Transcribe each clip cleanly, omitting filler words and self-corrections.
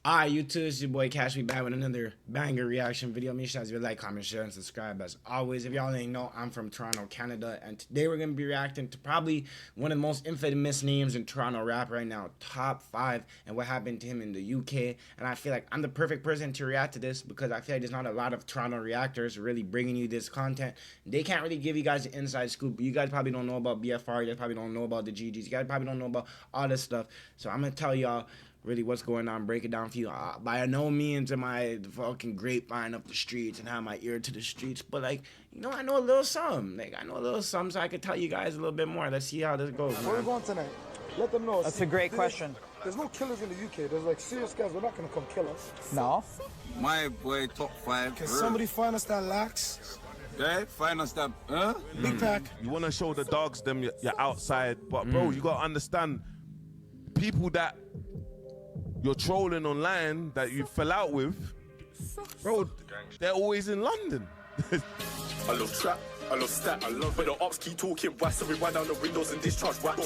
Alright, YouTube, it's your boy Kashfrmyt back with another banger reaction video. Make sure you like, comment, share, and subscribe as always. If y'all ain't know, I'm from Toronto, Canada, and today we're gonna be reacting to probably one of the most infamous names in Toronto rap right now, Top5, and what happened to him in the UK. And I feel like I'm the perfect person to react to this because I feel like there's not a lot of Toronto reactors really bringing you this content. They can't really give you guys the inside scoop. You guys probably don't know about BFR. You guys probably don't know about the GGs. You guys probably don't know about all this stuff. So I'm gonna tell y'all really what's going on, break it down for you. By no means am I the fucking grapevine up the streets and have my ear to the streets, but like, you know, I know a little something. Like, I know a little something, so I could tell you guys a little bit more. Let's see how this goes, man. Where are we going tonight? Let them know. That's a great question. There's no killers in the UK. There's like serious guys. They're not gonna come kill us. No. My boy, Top5. Can somebody find us that lax? Okay, find us that, Big pack. You want to show the dogs them you're outside, but bro, you got to understand people that you're trolling online that you fell out with, bro, they're always in London. I love trap, I love stat, I love but the ops keep talking. Why so we wind down the windows and discharge whack.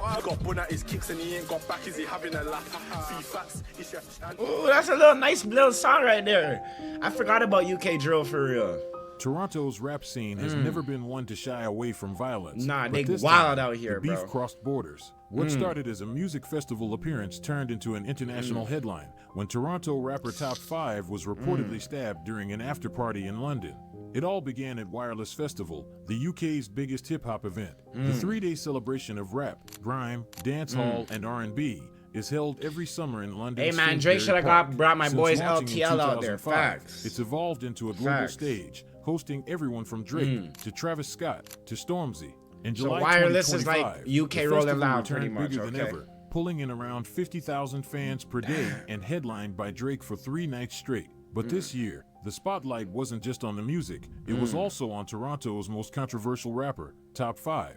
I got bun at his kicks and he ain't got back. Is he having a laugh? See facts, he's Ooh, that's a little nice little song right there. I forgot about UK drill for real. Toronto's rap scene has never been one to shy away from violence. Nah, they this wild time, out here, the beef bro. crossed borders. What started as a music festival appearance turned into an international headline when Toronto rapper Top5 was reportedly stabbed during an after-party in London. It all began at Wireless Festival, the UK's biggest hip-hop event. The three-day celebration of rap, grime, dancehall, and R&B is held every summer in London. Hey man, Drake should have brought my Since boys launching in LTL out there. 2005, Facts. It's evolved into a global Facts. stage, hosting everyone from Drake to Travis Scott to Stormzy. In So July Wireless is like 2025, UK the Rolling festival Loud, returned pretty much, bigger than okay. ever, pulling in around 50,000 fans per day and headlined by Drake for 3 nights straight. But this year, the spotlight wasn't just on the music, it was also on Toronto's most controversial rapper, Top5.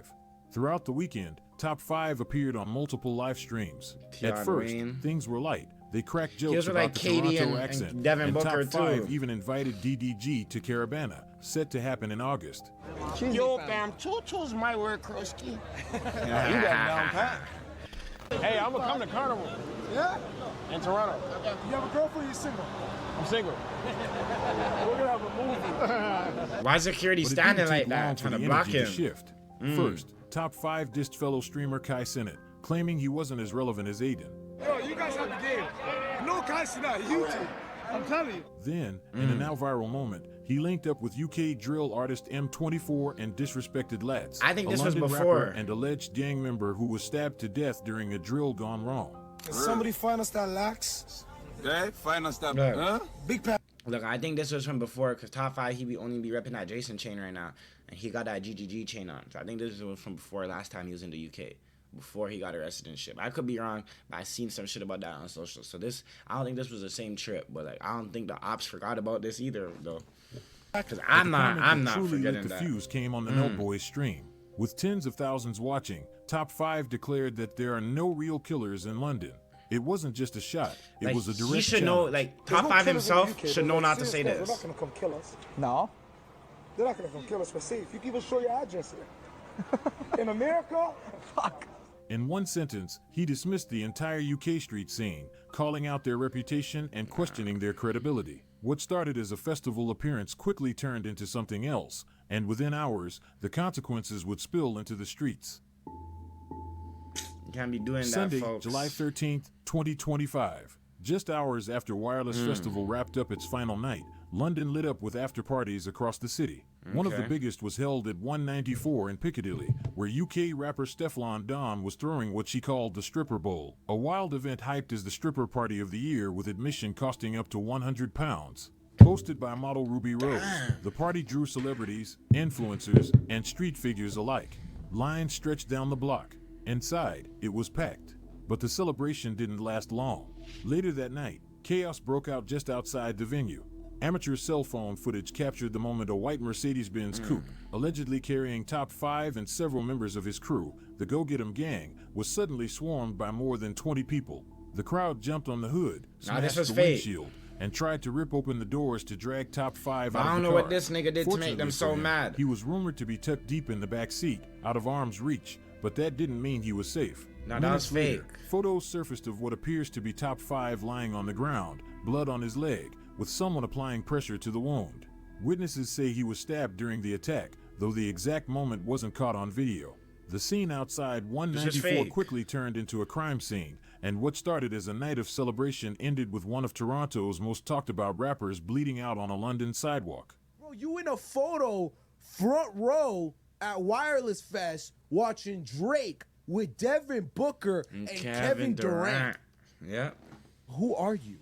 Throughout the weekend, Top5 appeared on multiple live streams. At first, things were light. They cracked jokes were about like the Katie Toronto and accent, Devin Booker Top5 too. even invited DDG to Caravana, set to happen in August. Yo, fam, choo-choo's my word, Krusty. You got down pat. Hey, I'm gonna come to Carnival Yeah? in Toronto. You have a girlfriend or you single? I'm single. We're gonna have a movie. Why is security But it standing didn't like take long that, for trying the to block energy him? to shift. First, Top5 dissed fellow streamer Kashfrmyt, claiming he wasn't as relevant as Aiden. Yo, you guys have the game. No Kashfrmyt, YouTube. I'm telling you. Then, in a now viral moment, he linked up with UK drill artist M24 and disrespected Lats, I think this a was London before. rapper and alleged gang member who was stabbed to death during a drill gone wrong. Can somebody find us that lax? okay, find us that, Big pack. Look, I think this was from before, because Top5, he be only be repping that Jason chain right now, and he got that GGG chain on. So I think this was from before last time he was in the UK, before he got arrested and shit. I could be wrong, but I seen some shit about that on social. So this, I don't think this was the same trip, but like, I don't think the ops forgot about this either, though. Because I'm not truly forgetting lit the that. fuse came on the No Boys stream. With tens of thousands watching, Top5 declared that there are no real killers in London. It wasn't just a shot, it Like, was a direct he should know, challenge. like, There's no Top5 killers in the himself UK. should There's know like not to serious say guys. this. They're not gonna come kill us. No. They're not gonna come kill us. We're safe. You can even show your address here. In America, Fuck. In one sentence, he dismissed the entire UK street scene, calling out their reputation and questioning their credibility. What started as a festival appearance quickly turned into something else, and within hours, the consequences would spill into the streets. You can't be doing that, Sunday, folks. July 13th, 2025. Just hours after Wireless Festival wrapped up its final night, London lit up with after parties across the city. One of the biggest was held at 194 in Piccadilly, where UK rapper Stefflon Don was throwing what she called the Stripper Bowl, a wild event hyped as the stripper party of the year with admission costing up to £100. Hosted by model Ruby Rose, the party drew celebrities, influencers, and street figures alike. Lines stretched down the block. Inside, it was packed. But the celebration didn't last long. Later that night, chaos broke out just outside the venue. Amateur cell phone footage captured the moment a white Mercedes-Benz coupe, allegedly carrying Top5 and several members of his crew, the Go Get 'Em gang, was suddenly swarmed by more than 20 people. The crowd jumped on the hood, Nah, this smashed was the fake. windshield, and tried to rip open the doors to drag Top5 out I of don't the know car. what this nigga did to make them Fortunately so for him, mad. He was rumored to be tucked deep in the back seat, out of arm's reach, but that didn't mean he was safe. No, that was fake. Photos surfaced of what appears to be Top 5 lying on the ground, blood on his leg, with someone applying pressure to the wound. Witnesses say he was stabbed during the attack, though the exact moment wasn't caught on video. The scene outside 194 quickly turned into a crime scene, and what started as a night of celebration ended with one of Toronto's most talked about rappers bleeding out on a London sidewalk. Bro, you in a photo, front row at Wireless Fest, watching Drake with Devin Booker and Kevin Durant. Yeah. Who are you?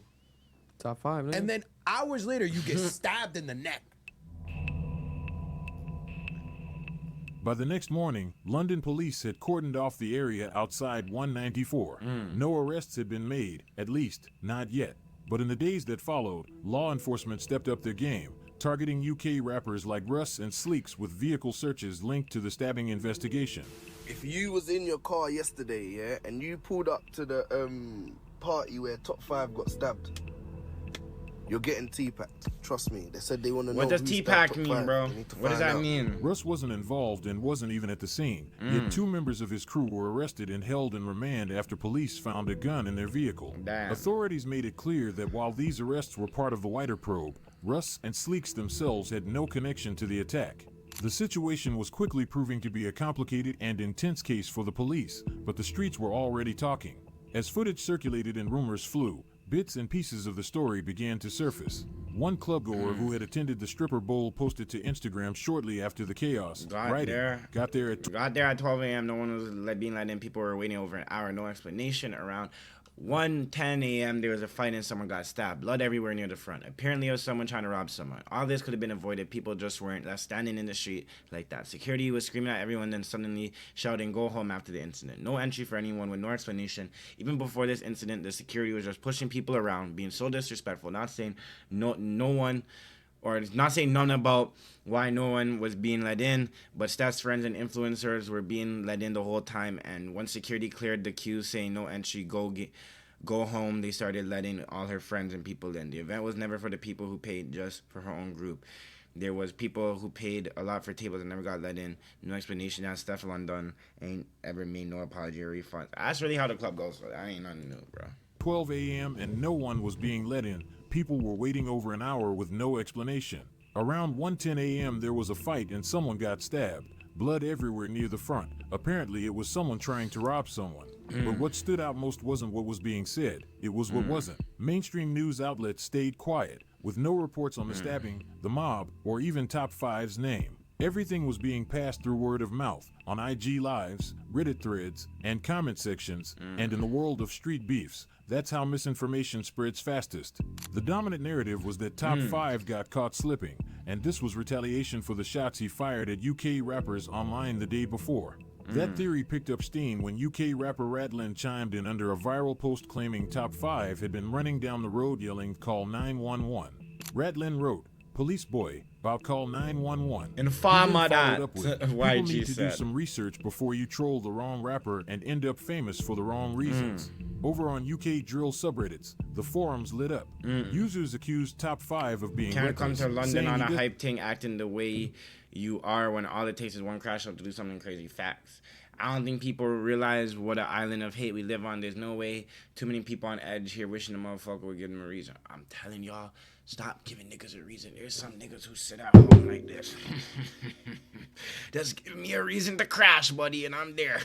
Top 5, nigga. And then hours later, you get stabbed in the neck. By the next morning, London police had cordoned off the area outside 194. No arrests had been made, at least not yet. But in the days that followed, law enforcement stepped up their game, targeting UK rappers like Russ and Sleeks with vehicle searches linked to the stabbing investigation. If you was in your car yesterday, yeah, and you pulled up to the party where Top 5 got stabbed, you're getting T-packed. Trust me. They said they want to know. What does T-pack mean, bro? What does that mean? Russ wasn't involved and wasn't even at the scene. Yet 2 members of his crew were arrested and held in remand after police found a gun in their vehicle. Damn. Authorities made it clear that while these arrests were part of the wider probe, Russ and Sleeks themselves had no connection to the attack. The situation was quickly proving to be a complicated and intense case for the police, but the streets were already talking. As footage circulated and rumors flew, bits and pieces of the story began to surface. One clubgoer who had attended the stripper bowl posted to Instagram shortly after the chaos. Got there at 12 a.m. No one was being let in. People were waiting over an hour. No explanation. Around 1:10 a.m. there was a fight and someone got stabbed. Blood everywhere near the front. Apparently it was someone trying to rob someone. All this could have been avoided. People just weren't standing in the street like that. Security was screaming at everyone, then suddenly shouting, "Go home," after the incident. No entry for anyone with no explanation. Even before this incident, the security was just pushing people around, being so disrespectful, not saying not saying none about why no one was being let in, but Steph's friends and influencers were being let in the whole time. And once security cleared the queue saying no entry, go home, they started letting all her friends and people in. The event was never for the people who paid, just for her own group. There was people who paid a lot for tables and never got let in. No explanation. That Steph London ain't ever made no apology or refund. That's really how the club goes. So that ain't nothing new, bro. 12 a.m. and no one was being let in. People were waiting over an hour with no explanation. Around 1:10 a.m. there was a fight and someone got stabbed. Blood everywhere near the front. Apparently it was someone trying to rob someone. But what stood out most wasn't what was being said. It was what wasn't. Mainstream news outlets stayed quiet, with no reports on the stabbing, the mob, or even Top 5's name. Everything was being passed through word of mouth, on IG Lives, Reddit threads, and comment sections, and in the world of street beefs. That's how misinformation spreads fastest. The dominant narrative was that Top 5 got caught slipping, and this was retaliation for the shots he fired at UK rappers online the day before. That theory picked up steam when UK rapper Ratlin chimed in under a viral post claiming Top 5 had been running down the road yelling, "Call 911." Ratlin wrote, "Police boy, about call 911." Inform that. People need to do some research before you troll the wrong rapper and end up famous for the wrong reasons. Over on UK drill subreddits, the forums lit up. Users accused Top 5 of being Can't come reckless, to London on a saying hype thing, acting the way you are when all it takes is one crash up to do something crazy. Facts. I don't think people realize what an island of hate we live on. There's no way too many people on edge here wishing the motherfucker would give them a reason. I'm telling y'all, stop giving niggas a reason. There's some niggas who sit at home like this. Just give me a reason to crash, buddy, and I'm there.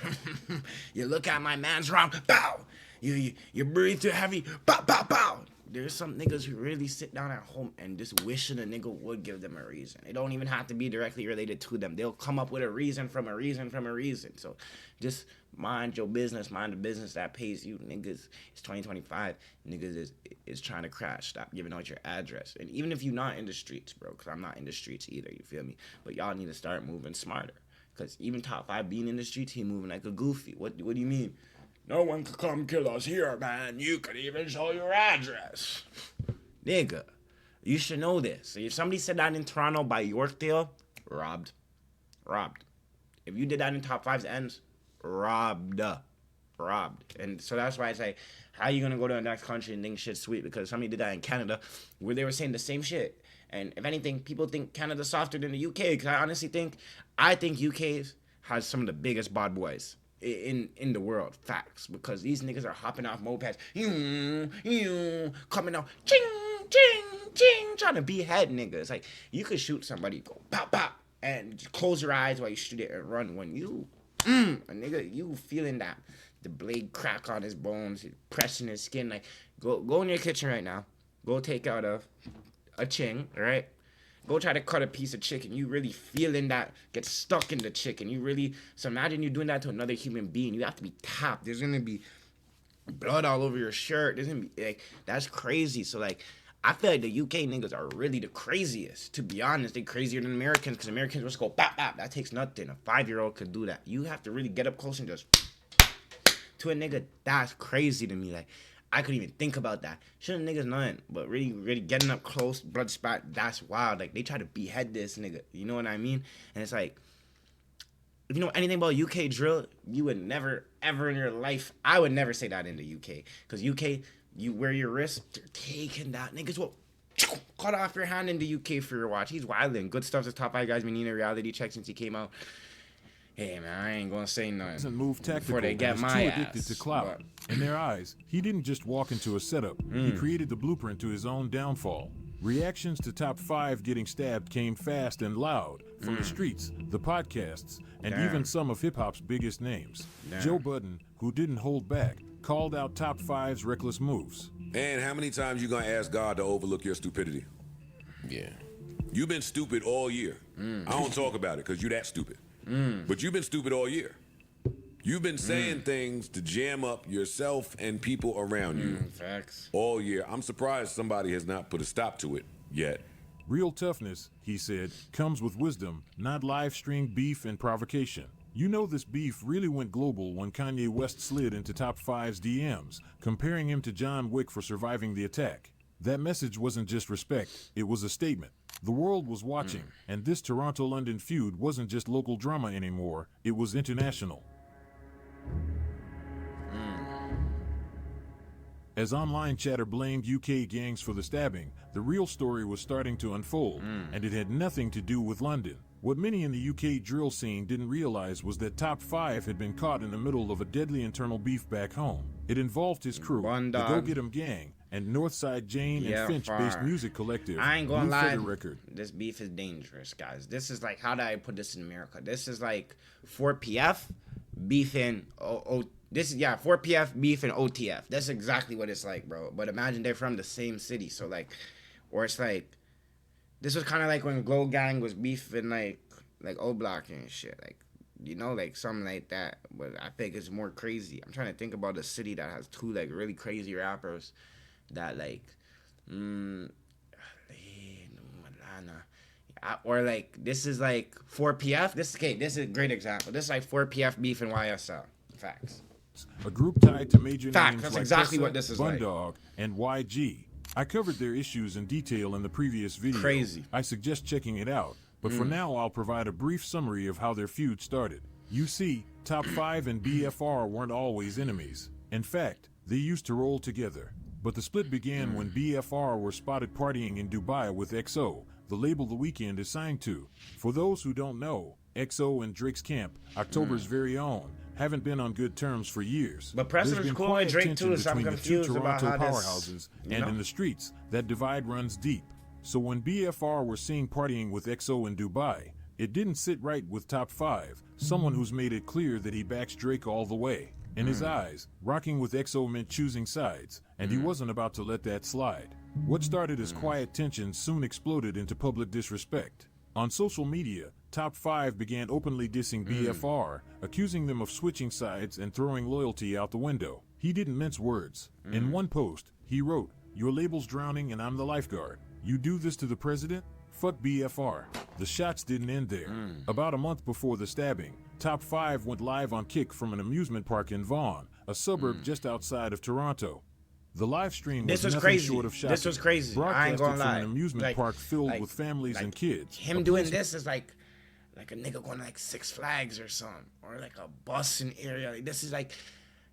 You look at my man's wrong, bow. You breathe too heavy, bow, bow, bow. There's some niggas who really sit down at home and just wishing a nigga would give them a reason. It don't even have to be directly related to them. They'll come up with a reason from a reason from a reason. So just mind your business, mind the business that pays you. Niggas, it's 2025. Niggas is trying to crash. Stop giving out your address. And even if you're not in the streets, bro, because I'm not in the streets either, you feel me? But y'all need to start moving smarter. Because even Top 5 being in the streets, he moving like a goofy. What do you mean? No one could come kill us here, man. You could even show your address. Nigga, you should know this. If somebody said that in Toronto by Yorkdale, robbed. If you did that in Top 5's ends, robbed. And so that's why I say, how you gonna go to the next country and think shit's sweet? Because somebody did that in Canada where they were saying the same shit. And if anything, people think Canada's softer than the UK. Because I think UK has some of the biggest bad boys in the world. Facts. Because these niggas are hopping off mopeds, coming out, ching, ching, ching, trying to behead niggas. Like, you could shoot somebody, go pop, pop, and close your eyes while you shoot it and run. When you, a nigga, you feeling that, the blade crack on his bones, pressing his skin. Like, go in your kitchen right now. Go take out a ching, right? Go try to cut a piece of chicken. You really feeling that get stuck in the chicken. So imagine you doing that to another human being. You have to be tapped. There's gonna be blood all over your shirt. There's gonna be, like, that's crazy. So, like, I feel like the UK niggas are really the craziest. To be honest, they crazier than Americans, because Americans just go bop, bop. That takes nothing. A 5-year-old could do that. You have to really get up close and just to a nigga. That's crazy to me. Like, I couldn't even think about that. Shouldn't niggas nothing, but really getting up close, blood spot, that's wild. Like, they try to behead this nigga. You know what I mean? And it's like, if you know anything about UK drill, you would never, ever in your life, I would never say that in the UK. Because UK, you wear your wrist, they're taking that. Niggas will cut off your hand in the UK for your watch. He's wilding. Good stuff. The top 5 guys been needing a reality check since he came out. Hey, man, I ain't gonna say nothing. Doesn't move tactical before they get my too ass. addicted to clout. In their eyes, he didn't just walk into a setup. He created the blueprint to his own downfall. Reactions to Top 5 getting stabbed came fast and loud from the streets, the podcasts, and even some of hip-hop's biggest names. Joe Budden, who didn't hold back, called out Top 5's reckless moves. And how many times you gonna ask God to overlook your stupidity? Yeah. You've been stupid all year. I don't talk about it because you're that stupid. But you've been stupid all year. You've been saying things to jam up yourself and people around you. Facts. All year. I'm surprised somebody has not put a stop to it yet. Real toughness, he said, comes with wisdom, not live stream beef and provocation. You know this beef really went global when Kanye West slid into Top 5's DMs, comparing him to John Wick for surviving the attack. That message wasn't just respect, it was a statement. The world was watching, and this Toronto-London feud wasn't just local drama anymore, it was international. As online chatter blamed UK gangs for the stabbing, the real story was starting to unfold, and it had nothing to do with London. What many in the UK drill scene didn't realize was that Top 5 had been caught in the middle of a deadly internal beef back home. It involved his crew, the Go Get 'Em gang, and Northside Jane and Finch-based music collective. I ain't gonna lie, Record. this beef is dangerous, guys. This is like, how do I put this in America? This is like 4PF beefing 4PF beef and OTF. That's exactly what it's like, bro. But imagine they're from the same city, so like, or it's like, this was kind of like when Glow Gang was beefing like O Block and shit, like, you know, like something like that. But I think it's more crazy. I'm trying to think about a city that has 2 like really crazy rappers that like, or like, this is like 4PF. This is a great example. This is like 4PF beef and YSL. Facts. A group tied to major names That's like exactly Tessa, what this is Bundog, like. and YG. I covered their issues in detail in the previous video. Crazy. I suggest checking it out, but for now I'll provide a brief summary of how their feud started. You see, Top 5 and BFR weren't always enemies. In fact, they used to roll together. But the split began when BFR were spotted partying in Dubai with XO, the label The Weeknd is signed to. For those who don't know, XO and Drake's camp, October's very own, haven't been on good terms for years. But Preston's There's been cool quiet with Drake tension too, so I'm between the two confused about Toronto how this, powerhouses, you and know? in the streets, that divide runs deep. So when BFR were seen partying with XO in Dubai, it didn't sit right with Top 5, someone who's made it clear that he backs Drake all the way. In his eyes, rocking with XO meant choosing sides, and he wasn't about to let that slide. What started as quiet tension soon exploded into public disrespect. On social media, Top 5 began openly dissing BFR, accusing them of switching sides and throwing loyalty out the window. He didn't mince words. In one post, he wrote, "Your label's drowning and I'm the lifeguard. You do this to the president? Fuck BFR." The shots didn't end there. About a month before the stabbing, Top 5 went live on Kick from an amusement park in Vaughan, a suburb just outside of Toronto. The live stream was nothing crazy. short of shocking. This was crazy. I ain't Broadcasted gonna from lie. an amusement Like- park filled like- with families like and kids. Him A doing place- this is like a nigga going to like Six Flags or something, or like a busing area. Like,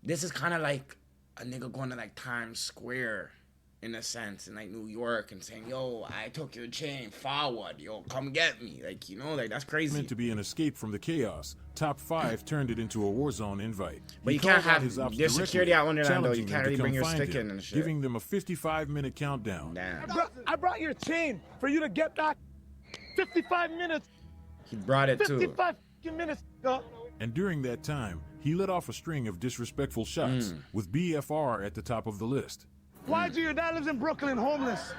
this is kind of like a nigga going to like Times Square in a sense, in like New York, and saying, "Yo, I took your chain forward. Yo, come get me." Like, you know, like that's crazy. Meant to be an escape from the chaos, Top 5 turned it into a war zone invite. But you can't have there's security out under that though. You can't really bring your stick in and shit. Giving them a 55-minute countdown. Damn. I brought your chain for you to get back. 55 minutes. He brought it too. 55 minutes. And during that time, he let off a string of disrespectful shots, with BFR at the top of the list. YG, your dad lives in Brooklyn, homeless.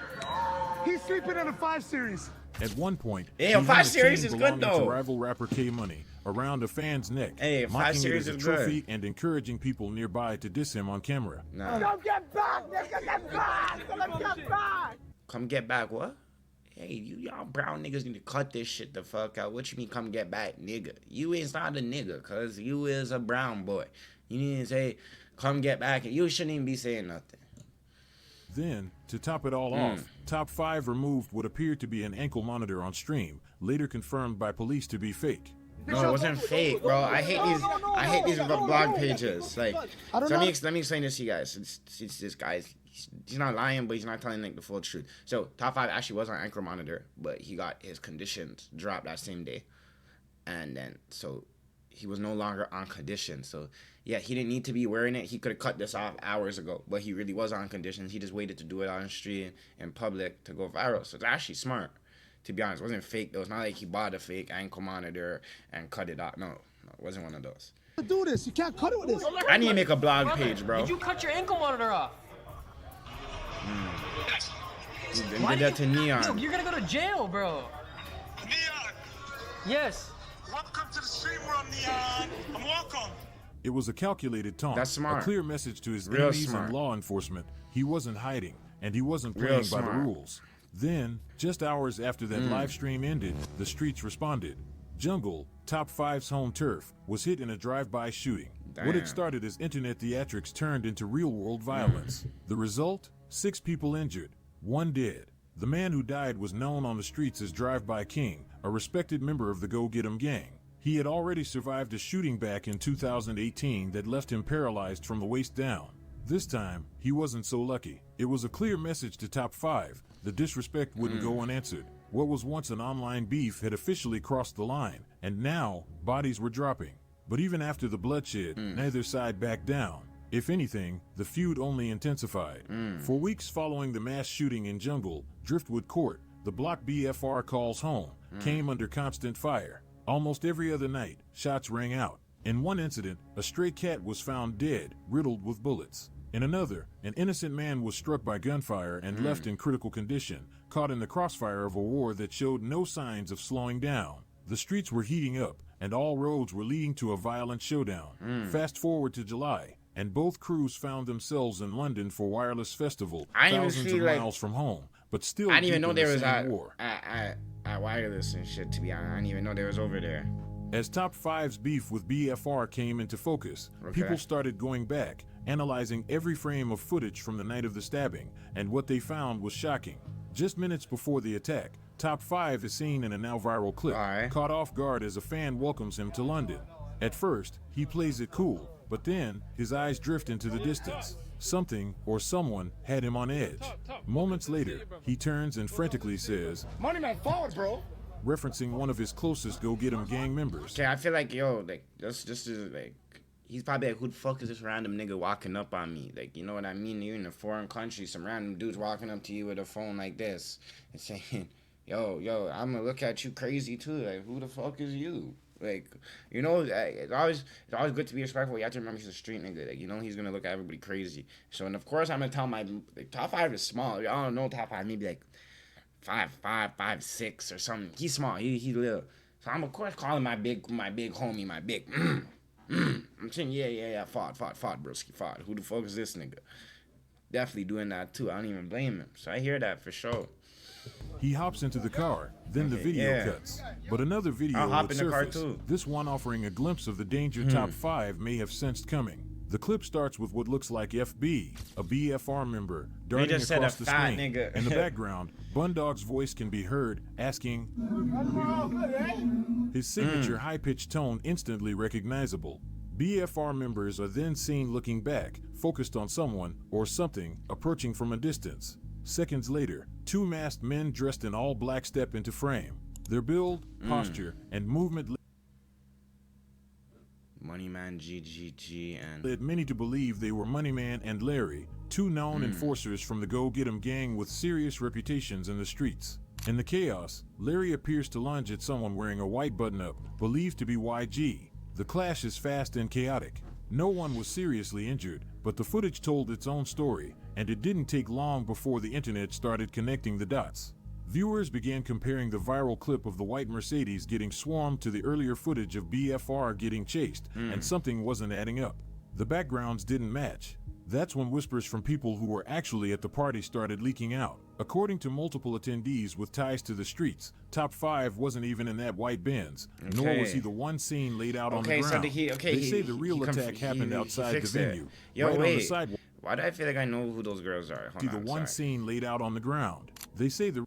He's sleeping in a 5 Series. At one point, hey, a 5 Series is good to though. Rival rapper K Money around a fan's neck, hey, 5 Series it as a is trophy good. and encouraging people nearby to diss him on camera. Nah. Come get back, nigga, get back, come get back. Come get back, what? Hey, y'all brown niggas need to cut this shit the fuck out. What you mean come get back, nigga? You is not a nigga, cause you is a brown boy. You need to say, come get back, and you shouldn't even be saying nothing. Then, to top it all off, Top 5 removed what appeared to be an ankle monitor on stream, later confirmed by police to be fake. No, it wasn't fake, bro. I hate these blog pages. Like, so let me explain this to you guys. It's this guy's. He's not lying, but he's not telling like the full truth. So Top 5 actually was on ankle monitor, but he got his conditions dropped that same day, and then so he was no longer on condition. So yeah, he didn't need to be wearing it. He could have cut this off hours ago, but he really was on conditions. He just waited to do it on the street in public to go viral. So it's actually smart, to be honest. It wasn't fake though. It's not like he bought a fake ankle monitor and cut it off. No, it wasn't one of those. Do this. You can't cut it with this. I need to make a blog page, bro. Did you cut your ankle monitor off? Did that to Neon. You're gonna go to jail, bro. Neon. Yes. Welcome to the stream room, Neon. I'm welcome. It was a calculated taunt, That's smart. a clear message to his Real enemies smart. and law enforcement. He wasn't hiding, and he wasn't Real playing by the smart. rules. Then, just hours after that live stream ended, the streets responded. Jungle, Top 5's home turf, was hit in a drive-by shooting. What Damn. had started as internet theatrics turned into real-world violence. The result? 6 people injured, 1 dead. The man who died was known on the streets as Drive-By King, a respected member of the Go Get 'Em gang. He had already survived a shooting back in 2018 that left him paralyzed from the waist down. This time, he wasn't so lucky. It was a clear message to Top 5. The disrespect wouldn't go unanswered. What was once an online beef had officially crossed the line, and now bodies were dropping. But even after the bloodshed, neither side backed down. If anything, the feud only intensified. For weeks following the mass shooting in Jungle, Driftwood Court, the block BFR calls home, came under constant fire. Almost every other night, shots rang out. In one incident, a stray cat was found dead, riddled with bullets. In another, an innocent man was struck by gunfire and left in critical condition, caught in the crossfire of a war that showed no signs of slowing down. The streets were heating up, and all roads were leading to a violent showdown. Fast forward to July, and both crews found themselves in London for Wireless Festival, thousands of miles from home, but still I didn't even know deep in there the was same war. at Wireless and shit, to be honest. I didn't even know they was over there. As Top 5's beef with BFR came into focus, people started going back, analyzing every frame of footage from the night of the stabbing, and what they found was shocking. Just minutes before the attack, Top 5 is seen in a now viral clip, caught off guard as a fan welcomes him to London. At first, he plays it cool, but then his eyes drift into the distance. Something or someone had him on edge. Moments later, he turns and frantically says, Money man forward, bro. referencing one of his closest Go Get 'Em gang members. Okay, I feel like, yo, like, this is, like, he's probably like, who the fuck is this random nigga walking up on me? Like, you know what I mean? You're in a foreign country, some random dude's walking up to you with a phone like this and saying, yo, I'm gonna look at you crazy too. Like, who the fuck is you? Like, you know, it's always good to be respectful. You have to remember he's a street nigga. Like, you know, he's gonna look at everybody crazy. So, and of course, I'm gonna tell my, like, Top 5 is small. Y'all don't know Top 5, maybe like 5'5", 5'6" or something. He's small. He little. So I'm of course calling my big homie, my big. I'm saying, yeah, fought, broski, fought. Who the fuck is this nigga? Definitely doing that too. I don't even blame him. So I hear that for sure. He hops into the car, then the video cuts. But another video would surface, this one offering a glimpse of the danger Top 5 may have sensed coming. The clip starts with what looks like FB, a BFR member, darting across the screen. In the background, Bundog's voice can be heard asking, his signature high-pitched tone instantly recognizable. BFR members are then seen looking back, focused on someone or something approaching from a distance. Seconds later, two masked men dressed in all black step into frame. Their build, posture, and movement Moneyman GGG and led many to believe they were Moneyman and Larry, two known enforcers from the Go Get 'Em gang with serious reputations in the streets. In the chaos, Larry appears to lunge at someone wearing a white button-up, believed to be YG. The clash is fast and chaotic. No one was seriously injured, but the footage told its own story, and it didn't take long before the internet started connecting the dots. Viewers began comparing the viral clip of the white Mercedes getting swarmed to the earlier footage of BFR getting chased, and something wasn't adding up. The backgrounds didn't match. That's when whispers from people who were actually at the party started leaking out. According to multiple attendees with ties to the streets, Top5 wasn't even in that white Benz, nor was he the one seen laid out on the ground. They say the real attack happened outside the venue, right on the sidewalk. Why do I feel like I know who those girls are? Hold on, the one seen laid out on the ground. They say the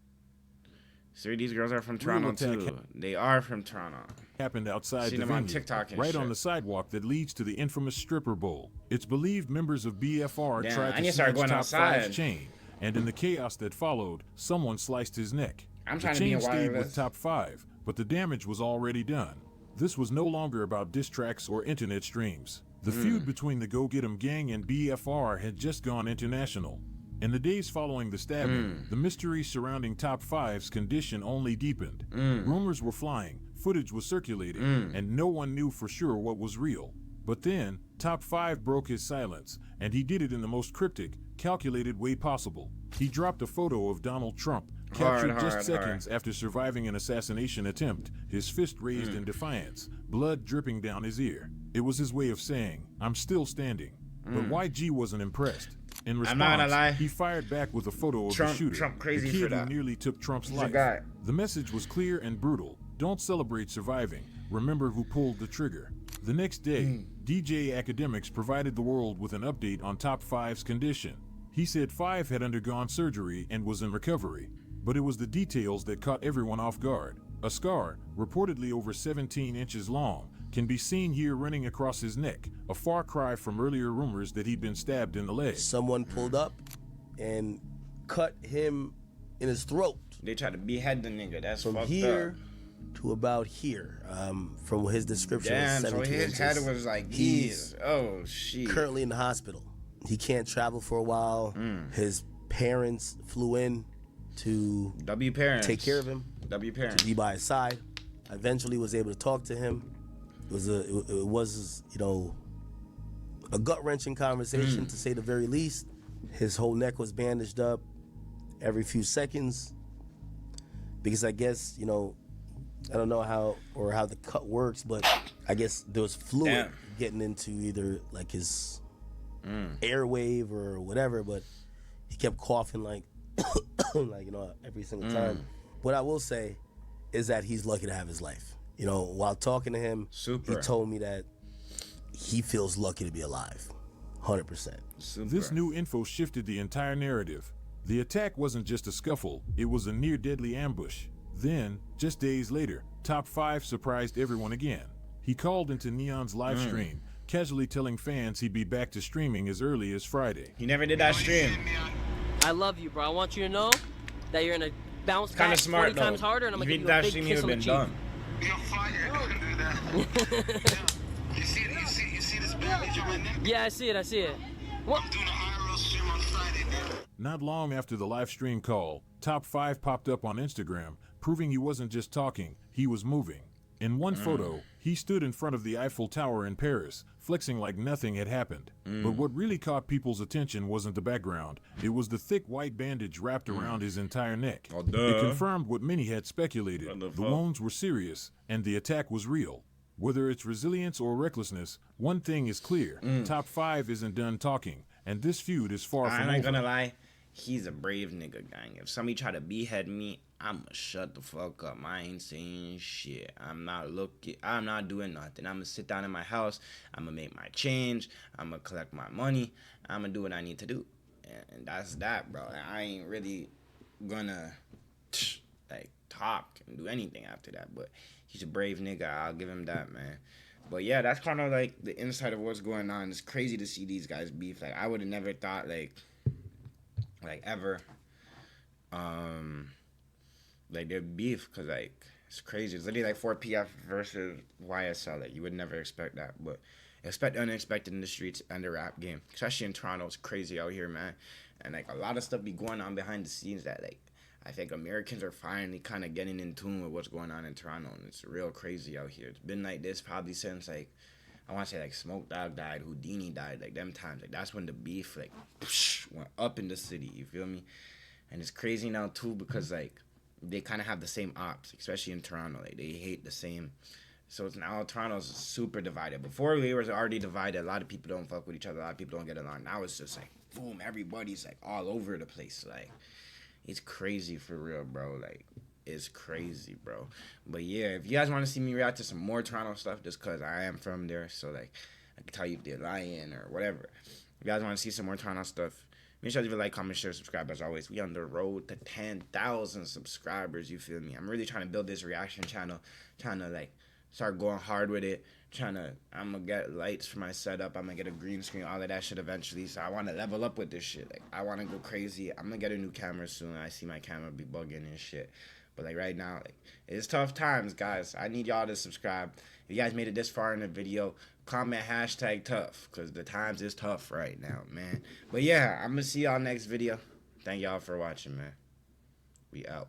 these girls are from Toronto too. They are from Toronto. Happened outside Seen the them venue, on TikTok and right shit. on the sidewalk that leads to the infamous stripper bowl. It's believed members of BFR Damn, tried I to need to start snatch going Top outside. 5's chain, and in the chaos that followed, someone sliced his neck. I'm the trying to be chain a stayed wireless. with Top 5, but the damage was already done. This was no longer about diss tracks or internet streams. The feud between the Go Get 'Em gang and BFR had just gone international. In the days following the stabbing, the mystery surrounding Top 5's condition only deepened. Rumors were flying, footage was circulating, and no one knew for sure what was real. But then, Top 5 broke his silence, and he did it in the most cryptic, calculated way possible. He dropped a photo of Donald Trump, captured just seconds after surviving an assassination attempt, his fist raised in defiance, blood dripping down his ear. It was his way of saying, "I'm still standing." But YG wasn't impressed. In response, I'm not gonna lie. he fired back with a photo of the shooter, Trump crazy the kid for that. who nearly took Trump's He's a life. guy. The message was clear and brutal. Don't celebrate surviving. Remember who pulled the trigger. The next day, DJ Academics provided the world with an update on Top 5's condition. He said 5 had undergone surgery and was in recovery, but it was the details that caught everyone off guard. A scar, reportedly over 17 inches long, can be seen here running across his neck, a far cry from earlier rumors that he'd been stabbed in the leg. Someone pulled up and cut him in his throat. They tried to behead the nigga. That's from fucked here up. to about here. From his description, Damn, was so 17 his inches. head was like He's oh shit. currently in the hospital. He can't travel for a while. His parents flew in to take care of him. To be by his side. I eventually was able to talk to him. It was you know, a gut-wrenching conversation to say the very least. His whole neck was bandaged up every few seconds because I guess, you know, I don't know how the cut works, but I guess there was fluid getting into either like his airwave or whatever, but he kept coughing like like, you know, every single time. What I will say is that he's lucky to have his life. You know, while talking to him, he told me that he feels lucky to be alive. 100%. This new info shifted the entire narrative. The attack wasn't just a scuffle, it was a near-deadly ambush. Then, just days later, Top 5 surprised everyone again. He called into Neon's live stream, casually telling fans he'd be back to streaming as early as Friday. He never did that stream. I love you, bro. I want you to know that you're gonna bounce Kinda back smart, 20 times though. harder, and I'm If gonna he give did you a that big stream, kiss he on the would've cheek. been done. You see this bandage on my neck? Yeah, I see it. What? I'm doing an IRL stream on Friday, man. Not long after the live stream call, Top 5 popped up on Instagram, proving he wasn't just talking, he was moving. In one photo, he stood in front of the Eiffel Tower in Paris, flexing like nothing had happened. But what really caught people's attention wasn't the background, it was the thick white bandage wrapped around his entire neck. It confirmed what many had speculated. The wounds were serious, and the attack was real. Whether it's resilience or recklessness, one thing is clear. Top 5 isn't done talking, and this feud is far from over. I'm not gonna lie, he's a brave nigga, gang. If somebody try to behead me, I'ma shut the fuck up. I ain't saying shit. I'm not doing nothing. I'ma sit down in my house. I'ma make my change. I'ma collect my money. I'ma do what I need to do. And that's that, bro. I ain't really gonna like talk and do anything after that. But he's a brave nigga. I'll give him that, man. But yeah, that's kind of like the inside of what's going on. It's crazy to see these guys beef. Like I would have never thought like ever, like they're beef because like it's crazy. It's literally like 4PF versus YSL. Like you would never expect that, but expect the unexpected in the streets and the rap game, especially in Toronto. It's crazy out here, man. And like a lot of stuff be going on behind the scenes that like I think Americans are finally kind of getting in tune with what's going on in Toronto, and it's real crazy out here. It's been like this probably since like I want to say like Smoke Dogg died, Houdini died, like them times. Like that's when the beef like went up in the city. You feel me? And it's crazy now too because like they kind of have the same ops, especially in Toronto. Like they hate the same. So it's now Toronto's super divided. Before we were already divided. A lot of people don't fuck with each other. A lot of people don't get along. Now it's just like boom, everybody's like all over the place. Like it's crazy for real, bro. Like it's crazy, bro. But yeah, if you guys want to see me react to some more Toronto stuff, just cause I am from there, so like I can tell you if they're lying or whatever. If you guys want to see some more Toronto stuff, make sure you like, comment, share, subscribe. As always, we on the road to 10,000 subscribers. You feel me? I'm really trying to build this reaction channel, trying to like start going hard with it. I'm gonna get lights for my setup. I'm gonna get a green screen, all of that shit eventually. So I want to level up with this shit. Like I want to go crazy. I'm gonna get a new camera soon. I see my camera be bugging and shit. But like right now, like it's tough times, guys. I need y'all to subscribe. If you guys made it this far in the video, comment #tough, because the times is tough right now, man. But yeah, I'm gonna see y'all next video. Thank y'all for watching, man. We out.